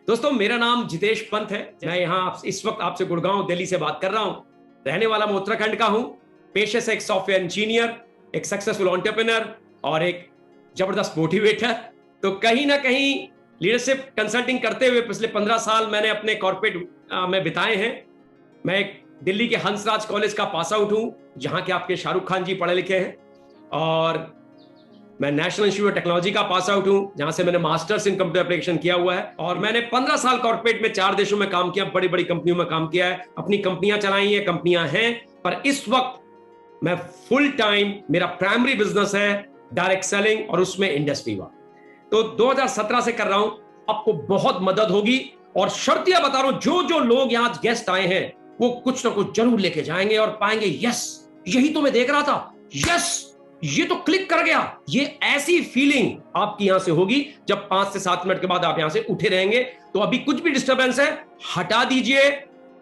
दोस्तों, मेरा नाम जितेश पंत है। मैं यहाँ इस वक्त आपसे गुड़गांव दिल्ली से बात कर रहा हूँ। रहने वाला मैं उत्तराखंड का हूँ। पेशे से एक सॉफ्टवेयर इंजीनियर, एक सक्सेसफुल एंटरप्रेन्योर और एक जबरदस्त मोटिवेटर। तो कहीं ना कहीं लीडरशिप कंसल्टिंग करते हुए पिछले 15 साल मैंने अपने कॉर्पोरेट में बिताए हैं। मैं एक दिल्ली के हंसराज कॉलेज का पास आउट हूँ, जहाँ के आपके शाहरुख खान जी पढ़े लिखे हैं। और मैं नेशनल इंस्टीट्यूट ऑफ टेक्नोलॉजी का पास आउट हूं, जहां से मैंने मास्टर्स इन कंप्यूटर एप्लीकेशन किया हुआ है। और मैंने 15 साल कॉर्पोरेट में 4 देशों में काम किया, बड़ी बड़ी कंपनियों में काम किया है, अपनी कंपनियां चलाई है, कंपनियां हैं। पर इस वक्त मैं फुल टाइम, मेरा प्राइमरी बिजनेस है डायरेक्ट सेलिंग और उसमें इंडस्ट्री वर्क। तो 2017 से कर रहा हूं। आपको बहुत मदद होगी और शर्तियां बता रहा हूं, जो जो लोग यहां गेस्ट आए हैं वो कुछ ना कुछ जरूर लेके जाएंगे और पाएंगे यस, यही तो मैं देख रहा था, यस ये तो क्लिक कर गया। ये ऐसी फीलिंग आपकी यहां से होगी जब 5 से 7 मिनट के बाद आप यहां से उठे रहेंगे। तो अभी कुछ भी डिस्टर्बेंस है हटा दीजिए,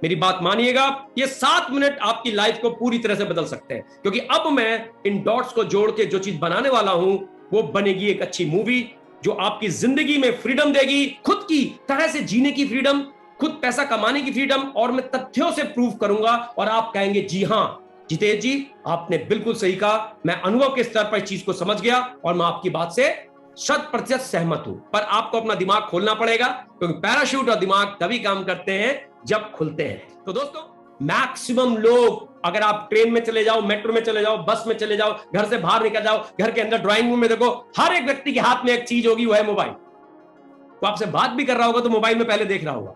मेरी बात मानिएगा। ये 7 मिनट आपकी लाइफ को पूरी तरह से बदल सकते हैं, क्योंकि अब मैं इन डॉट्स को जोड़ के जो चीज बनाने वाला हूं वो बनेगी एक अच्छी मूवी जो आपकी जिंदगी में फ्रीडम देगी, खुद की तरह से जीने की फ्रीडम, खुद पैसा कमाने की फ्रीडम। और मैं तथ्यों से प्रूव करूंगा और आप कहेंगे जी हां जितेश जी, आपने बिल्कुल सही कहा, मैं अनुभव के स्तर पर इस चीज को समझ गया और मैं आपकी बात से 100% सहमत हूं। पर आपको अपना दिमाग खोलना पड़ेगा, क्योंकि पैराशूट और दिमाग तभी काम करते हैं जब खुलते हैं। तो दोस्तों, मैक्सिमम लोग, अगर आप ट्रेन में चले जाओ, मेट्रो में चले जाओ, बस में चले जाओ, घर से बाहर निकल जाओ, घर के अंदर ड्राइंग रूम में देखो, हर एक व्यक्ति के हाथ में एक चीज होगी, वो है मोबाइल। वो आपसे बात भी कर रहा होगा तो मोबाइल में पहले देख रहा होगा।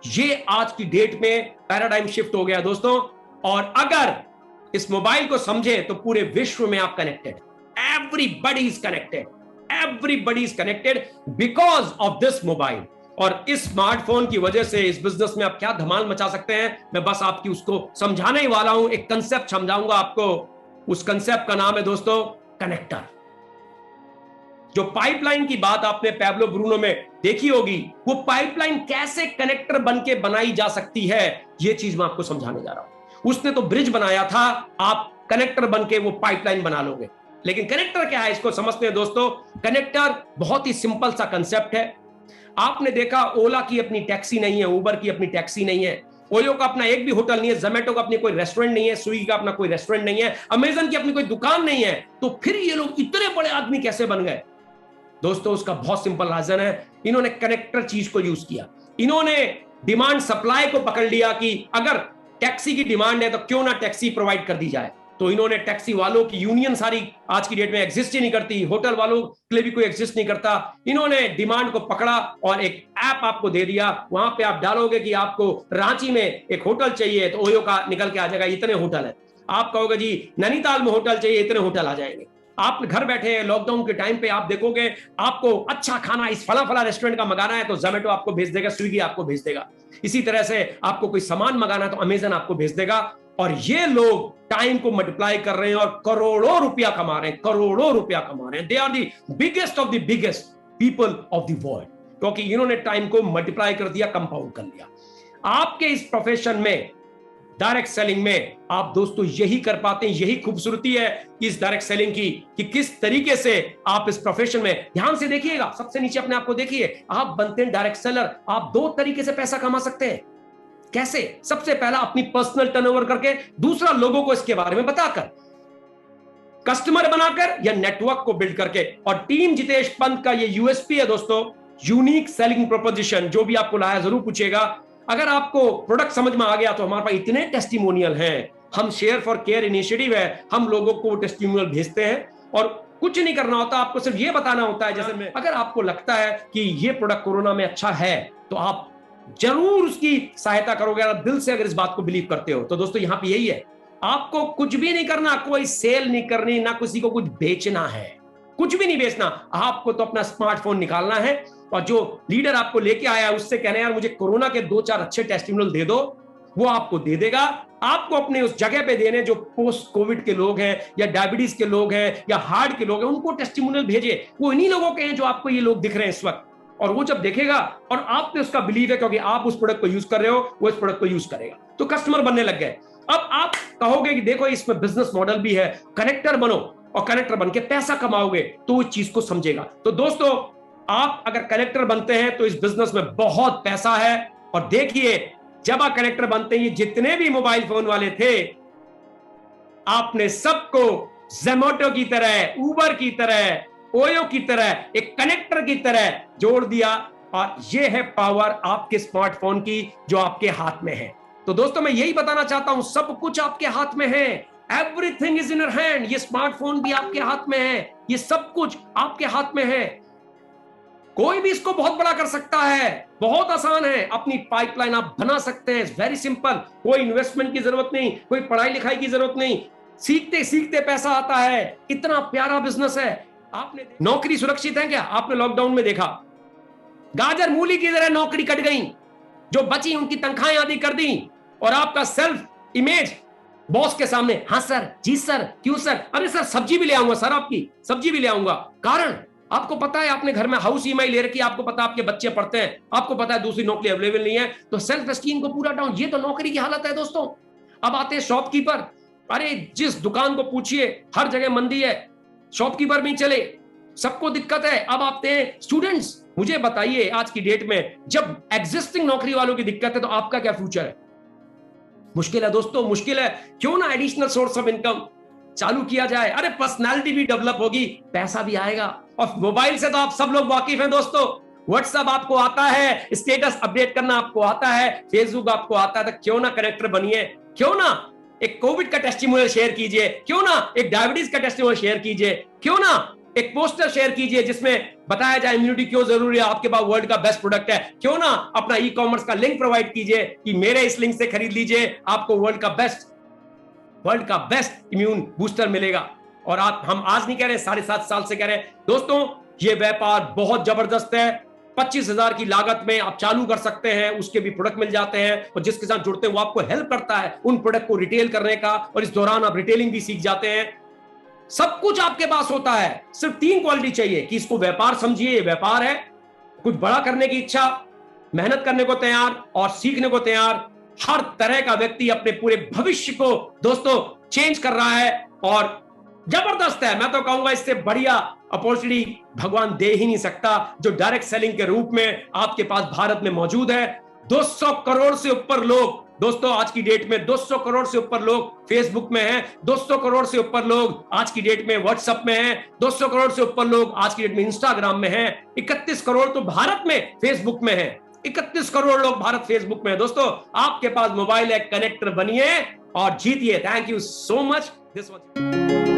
ये आज की डेट में पैराडाइम शिफ्ट हो गया दोस्तों। और अगर इस मोबाइल को समझे तो पूरे विश्व में आप connected, everybody is connected, everybody is connected because of this mobile. और इस स्मार्टफोन की वजह से इस बिजनेस में आप क्या धमाल मचा सकते हैं, मैं बस आपकी उसको समझाने ही वाला हूं। एक कंसेप्ट समझाऊंगा आपको, उस कंसेप्ट का नाम है दोस्तों कनेक्टर। जो पाइपलाइन की बात आपने पैब्लो ब्रूनो में देखी होगी, वो पाइपलाइन कैसे कनेक्टर बनके बनाई जा सकती है, ये चीज मैं आपको समझाने जा रहा हूं। उसने तो ब्रिज बनाया था, आप कनेक्टर बनके वो पाइपलाइन बना लोगे। लेकिन कनेक्टर क्या है, इसको समझते हैं दोस्तों। कनेक्टर बहुत ही सिंपल सा कंसेप्ट है। आपने देखा ओला की अपनी टैक्सी नहीं है, उबर की अपनी टैक्सी नहीं है, ओयो का अपना एक भी होटल नहीं है, जोमेटो का अपनी कोई रेस्टोरेंट नहीं है, स्विगी का अपना कोई रेस्टोरेंट नहीं है, अमेजन की अपनी कोई दुकान नहीं है। तो फिर ये लोग इतने बड़े आदमी कैसे बन गए दोस्तों? उसका बहुत सिंपल रीजन है, इन्होंने कनेक्टर चीज को यूज किया। इन्होंने डिमांड सप्लाई को पकड़ लिया कि अगर टैक्सी की डिमांड है तो क्यों ना टैक्सी प्रोवाइड कर दी जाए। तो इन्होंने टैक्सी वालों की यूनियन सारी आज की डेट में एग्जिस्ट ही नहीं करती, होटल वालों के लिए भी कोई एग्जिस्ट नहीं करता। इन्होंने डिमांड को पकड़ा और एक ऐप आपको दे दिया। वहां पे आप डालोगे कि आपको रांची में एक होटल चाहिए तो ओयो का निकल के आ जाएगा, इतने होटल है। आप कहोगे जी नैनीताल में होटल चाहिए, इतने होटल आ जाएंगे। आप घर बैठे हैं लॉकडाउन के टाइम पे, आप देखोगे आपको अच्छा खाना इस फला फला रेस्टोरेंट का मंगाना है तो जोमेटो आपको भेज देगा, स्विगी आपको भेज देगा। इसी तरह से आपको कोई सामान मंगाना है तो अमेजन आपको भेज देगा। और ये लोग टाइम को मल्टीप्लाई कर रहे हैं और करोड़ों रुपया कमा रहे हैं, करोड़ों रुपया कमा रहे हैं। They are the biggest of the biggest people of the world, क्योंकि इन्होंने टाइम को मल्टीप्लाई कर दिया, कंपाउंड कर लिया। आपके इस प्रोफेशन में, डायरेक्ट सेलिंग में, आप दोस्तों यही कर पाते हैं। यही खूबसूरती है इस डायरेक्ट सेलिंग की कि किस तरीके से आप इस प्रोफेशन में, ध्यान से देखिएगा, सबसे नीचे अपने आप को देखिए। आप बनते हैं डायरेक्ट सेलर, आप 2 तरीके से पैसा कमा सकते हैं। कैसे? सबसे पहला अपनी पर्सनल टर्नओवर करके, दूसरा लोगों को इसके बारे में बताकर, कस्टमर बनाकर या नेटवर्क को बिल्ड करके। और टीम जितेश पंत का ये यूएसपी है दोस्तों, यूनिक सेलिंग प्रोपोजिशन। जो भी आपको लाया जरूर पूछेगा। अगर आपको प्रोडक्ट समझ में आ गया तो हमारे पास इतने टेस्टिमोनियल हैं। हम शेयर फॉर केयर इनिशिएटिव है, हम लोगों को टेस्टिमोनियल भेजते हैं और कुछ नहीं करना होता, आपको सिर्फ ये बताना होता है। जैसे में अगर आपको लगता है कि ये प्रोडक्ट कोरोना में अच्छा है तो आप जरूर उसकी सहायता करोगे, अगर दिल से अगर इस बात को बिलीव करते हो तो। दोस्तों यहां पे यही है, आपको कुछ भी नहीं करना, कोई सेल नहीं करनी, ना किसी को कुछ बेचना है, कुछ भी नहीं बेचना। आपको तो अपना स्मार्टफोन निकालना है और जो लीडर आपको लेके आया है उससे कहना है यार मुझे कोरोना के 2-4 अच्छे टेस्टिमोनियल दे दो, वो आपको दे देगा। आपको अपने उस जगह पे देने जो पोस्ट कोविड के लोग हैं या डायबिटीज के लोग हैं या हार्ट के लोग हैं, उनको टेस्टिमोनियल भेजे। वो इन्हीं लोगों के हैं जो आपको ये लोग दिख रहे हैं इस वक्त। और वो जब देखेगा और आप पे उसका बिलीव है क्योंकि आप उस प्रोडक्ट को यूज कर रहे हो, वो इस प्रोडक्ट को यूज करेगा, तो कस्टमर बनने लग गए। अब आप कहोगे कि देखो इसमें बिजनेस मॉडल भी है, कनेक्टर बनो और कनेक्टर बन के पैसा कमाओगे तो उस चीज को समझेगा। तो दोस्तों आप अगर कनेक्टर बनते हैं तो इस बिजनेस में बहुत पैसा है। और देखिए, जब आप कनेक्टर बनते हैं, ये जितने भी मोबाइल फोन वाले थे, आपने सबको ज़ोमैटो की तरह, उबर की तरह, ओयो की तरह, एक कनेक्टर की तरह जोड़ दिया। और ये है पावर आपके स्मार्टफोन की जो आपके हाथ में है। तो दोस्तों, मैं यही बताना चाहता हूं, सब कुछ आपके हाथ में है। Everything is in your hand. ये स्मार्टफोन भी आपके हाथ में है, ये सब कुछ आपके हाथ में है। कोई भी इसको बहुत बड़ा कर सकता है, बहुत आसान है। अपनी पाइपलाइन आप बना सकते हैं, वेरी सिंपल। कोई इन्वेस्टमेंट की जरूरत नहीं, कोई पढ़ाई लिखाई की जरूरत नहीं, सीखते सीखते पैसा आता है। इतना प्यारा बिजनेस है। आपने नौकरी सुरक्षित है क्या? आपने लॉकडाउन में देखा, गाजर मूली की तरह नौकरी कट गई, जो बची उनकी तनख्वाहें आदि कर दी। और आपका सेल्फ इमेज बॉस के सामने, हाँ सर, जी सर, क्यों सर, अरे सर सब्जी भी ले आऊंगा, सर आपकी सब्जी भी ले आऊंगा। कारण आपको पता है आपने घर में हाउस ईएमआई ले रखी है, आपको पता है आपके बच्चे पढ़ते हैं, आपको पता है दूसरी नौकरी अवेलेबल नहीं है, तो सेल्फ एस्टीम को पूरा डाउन। ये तो नौकरी की हालत है दोस्तों। अब आते हैं शॉपकीपर। अरे जिस दुकान को पूछिए, हर जगह मंदी है, शॉपकीपर भी चले, सबको दिक्कत है। अब आते हैं स्टूडेंट्स। मुझे बताइए, आज की डेट में जब एग्जिस्टिंग नौकरी वालों की दिक्कत है, तो आपका क्या फ्यूचर है? मुश्किल है दोस्तों, मुश्किल है। क्यों ना एडिशनल सोर्स ऑफ इनकम चालू किया जाए। अरे पर्सनालिटी भी डेवलप होगी, पैसा भी आएगा। और मोबाइल से तो आप सब लोग वाकिफ हैं दोस्तों। व्हाट्सएप आपको आता है, स्टेटस अपडेट करना आपको आता है, फेसबुक आपको आता है, तो क्यों ना कनेक्टर बनिए। क्यों ना एक कोविड का टेस्टिमोनियल शेयर कीजिए, क्यों ना एक डायबिटीज का टेस्टिमोनियल शेयर कीजिए, क्यों ना एक पोस्टर शेयर कीजिए जिसमें बताया जाए इम्यूनिटी क्यों जरूरी है, आपके पास वर्ल्ड का बेस्ट प्रोडक्ट है। क्यों ना अपना ई कॉमर्स का लिंक प्रोवाइड कीजिए कि मेरे इस लिंक से खरीद लीजिए, आपको वर्ल्ड का बेस्ट इम्यून बूस्टर मिलेगा। और हम आज नहीं कह रहे, 7.5 साल से कह रहे हैं दोस्तों, ये व्यापार बहुत जबरदस्त है। 25,000 की लागत में आप चालू कर सकते हैं, उसके भी प्रोडक्ट मिल जाते हैं, और जिसके साथ जुड़ते हैं वो आपको हेल्प करता है उन प्रोडक्ट को रिटेल करने का, और इस दौरान आप रिटेलिंग भी सीख जाते हैं। सब कुछ आपके पास होता है। सिर्फ 3 क्वालिटी चाहिए कि इसको व्यापार समझिए, ये व्यापार है, कुछ बड़ा करने की इच्छा, मेहनत करने को तैयार और सीखने को तैयार। हर तरह का व्यक्ति अपने पूरे भविष्य को दोस्तों चेंज कर रहा है, और जबरदस्त है। मैं तो कहूंगा इससे बढ़िया अपॉर्चुनिटी भगवान दे ही नहीं सकता, जो डायरेक्ट सेलिंग के रूप में आपके पास भारत में मौजूद है। 200 करोड़ से ऊपर लोग दोस्तों, आज की डेट में 200 करोड़ से ऊपर लोग फेसबुक में हैं, 200 करोड़ से ऊपर लोग आज की डेट में व्हाट्सएप में हैं, 200 करोड़ से ऊपर लोग आज की डेट में इंस्टाग्राम में हैं, 31 करोड़ तो भारत में फेसबुक में हैं, 31 करोड़ लोग भारत फेसबुक में हैं। दोस्तों, आपके पास मोबाइल है, कनेक्टर बनिए और जीतिए। Thank you so much. This was